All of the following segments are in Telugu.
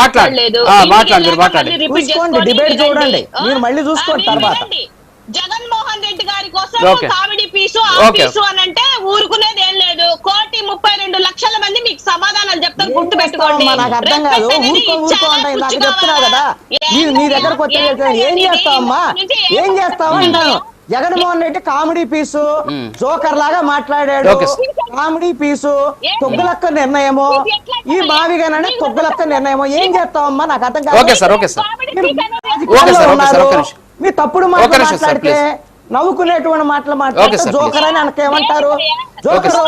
మాట్లాడలేదు. డిబేట్ చూడండి, మీరు మళ్ళీ చూసుకోండి తర్వాత. జగన్మోహన్ రెడ్డి గారి కోసం కామెడీ పీసు అని అంటే ఊరుకునేది ఏం లేదు. 1,32,00,000 మంది మీకు సమాధానాలు చెప్తారు, గుర్తు పెట్టుకోండి. నాకు అర్థం కాదు, ఊరుకో అంటే నాకు చెప్తున్నావు కదా, నీ దగ్గరకు వచ్చి ఏం చేస్తావమ్మా, ఏం చేస్తావా అంటాను. జగన్మోహన్ రెడ్డి కామెడీ పీసు, జోకర్ లాగా మాట్లాడాడు, కామెడీ పీసు, తొగ్గులక్క నిర్ణయమో, ఈ మావిగానే తొగ్గులక్క నిర్ణయమో, ఏం చేస్తావమ్మా నాకు అర్థం కాదు. మీ తప్పుడు మాటలు మాట్లాడితే, నవ్వుకునేటువంటి మాటలు మాట్లాడితే జోకర్ అని అనకేమంటారు. జోకరు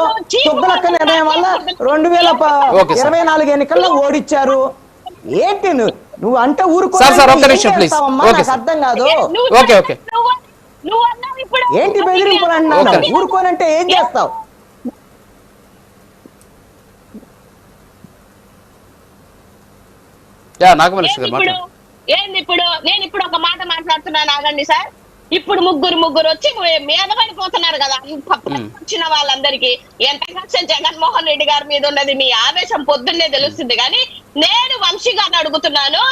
తొగ్గులక్క నిర్ణయం వల్ల 2024 ఎన్నికల్లో ఓడిచ్చారు. ఏంటి నువ్వు అంటే ఊరుకో, అర్థం కాదు. ఏంటి బెదిరింపులు అంటున్నాను, ఊరుకోనంటే ఏం చేస్తావు. ఏంది ఇప్పుడు నేను ఇప్పుడు ఒక మాట మాట్లాడుతున్నాను, ఆగండి సార్. ఇప్పుడు ముగ్గురు వచ్చి మీద పడిపోతున్నారు కదా వచ్చిన వాళ్ళందరికీ. ఎంత కష్టం జగన్మోహన్ రెడ్డి గారి మీద ఉన్నది, మీ ఆవేశం పొద్దున్నే తెలుస్తుంది. కానీ నేను వంశీ గారిని అడుగుతున్నాను,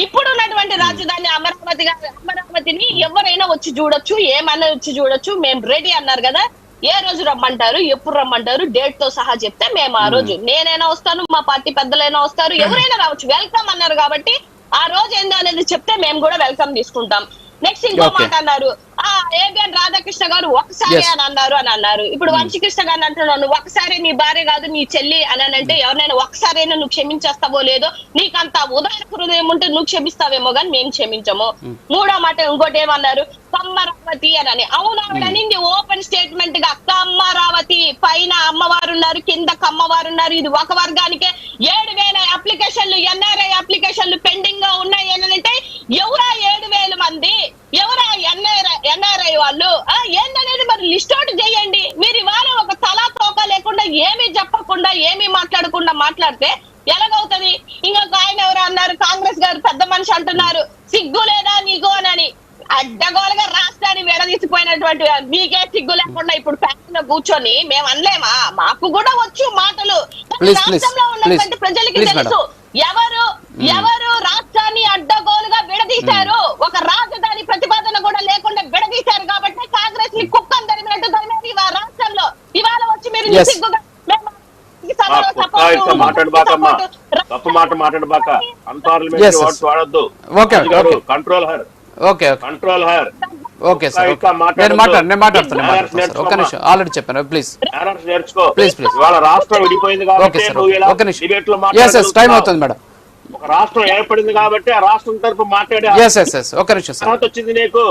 ఇప్పుడు ఉన్నటువంటి రాజధాని అమరావతిని ఎవరైనా వచ్చి చూడొచ్చు, ఏమన్నా వచ్చి చూడొచ్చు, మేము రెడీ అన్నారు కదా. ఏ రోజు రమ్మంటారు, ఎప్పుడు రమ్మంటారు, డేట్ తో సహా చెప్తే మేము ఆ రోజు, నేనైనా వస్తాను, మా పార్టీ పెద్దలైనా వస్తారు, ఎవరైనా రావచ్చు. వెల్కమ్ అన్నారు కాబట్టి ఆ రోజు ఏందో అనేది చెప్తే మేము కూడా వెల్కమ్ తీసుకుంటాం. నెక్స్ట్ ఇంకో మాట అన్నారు, ఏబిఎన్ రాధాకృష్ణ గారు ఒకసారి అని అన్నారు. ఇప్పుడు వంశీకృష్ణ గారిని అంటున్నాను, ఒకసారి నీ భార్య కాదు నీ చెల్లి అని అంటే ఎవరినైనా ఒకసారైనా నువ్వు క్షమించేస్తావో లేదో, నీకంత ఉదాహరణ హృదయం ఉంటే నువ్వు క్షమిస్తావేమో కానీ మేము క్షమించము. మూడో మాట ఇంకోటి ఏమన్నారు, కమ్మరావతి అని. అవును, ఆవిడనింది ఓపెన్ స్టేట్మెంట్ గా, కమ్మరావతి పైన అమ్మవారు ఉన్నారు, కింద కమ్మవారు ఉన్నారు. ఇది ఒక వర్గానికే 7,000 అప్లికేషన్లు, ఎన్ఆర్ఐ అప్లికేషన్లు పెండింగ్ గా ఉన్నాయి అని అంటే, ఎవరా 7,000 మంది, ఎవరా ఎన్ఆర్ఐ వాళ్ళు ఏందనేది మరి లిస్ట్ అవుట్ చేయండి. మీరు ఇవాళ ఒక తలా తోక లేకుండా, ఏమీ చెప్పకుండా, ఏమీ మాట్లాడకుండా మాట్లాడితే ఎలాగవుతుంది. ఇంకొక ఆయన ఎవరు అన్నారు, కాంగ్రెస్ గారు పెద్ద మనిషి అంటున్నారు, సిగ్గు లేదా నీకు అని. అడ్డగోలుగా రాష్ట్రాన్ని విడదీసిపోయినటువంటి మీకే సిగ్గు లేకుండా ఇప్పుడు ఫ్యాన్ లో కూర్చొని మేము అనలేమా? మాకు కూడా వచ్చు మాటలు, రాష్ట్రంలో ఉన్నటువంటి ప్రజలకి తెలుసు ఎవరు రాష్ట్రాన్ని అడ్డగోలుగా విడదీశారు. ఒక రాజధాని ప్రతిపాదన కూడా లేకుండా విడదీశారు కాబట్టి కాంగ్రెస్ ని కుక్కను తరిమినట్టు తరిమేది రాష్ట్రంలో. ఇవాళ వచ్చి మీరు సిగ్గుగా ఆల్రెడీ చెప్పాను. ప్లీజ్ రాష్ట్రం విడిపోయింది కాబట్టి టైం అవుతుంది మేడం. ఒక రాష్ట్రం ఏర్పడింది కాబట్టి ఆ రాష్ట్రం తరపు మాట్లాడే వచ్చింది నీకు.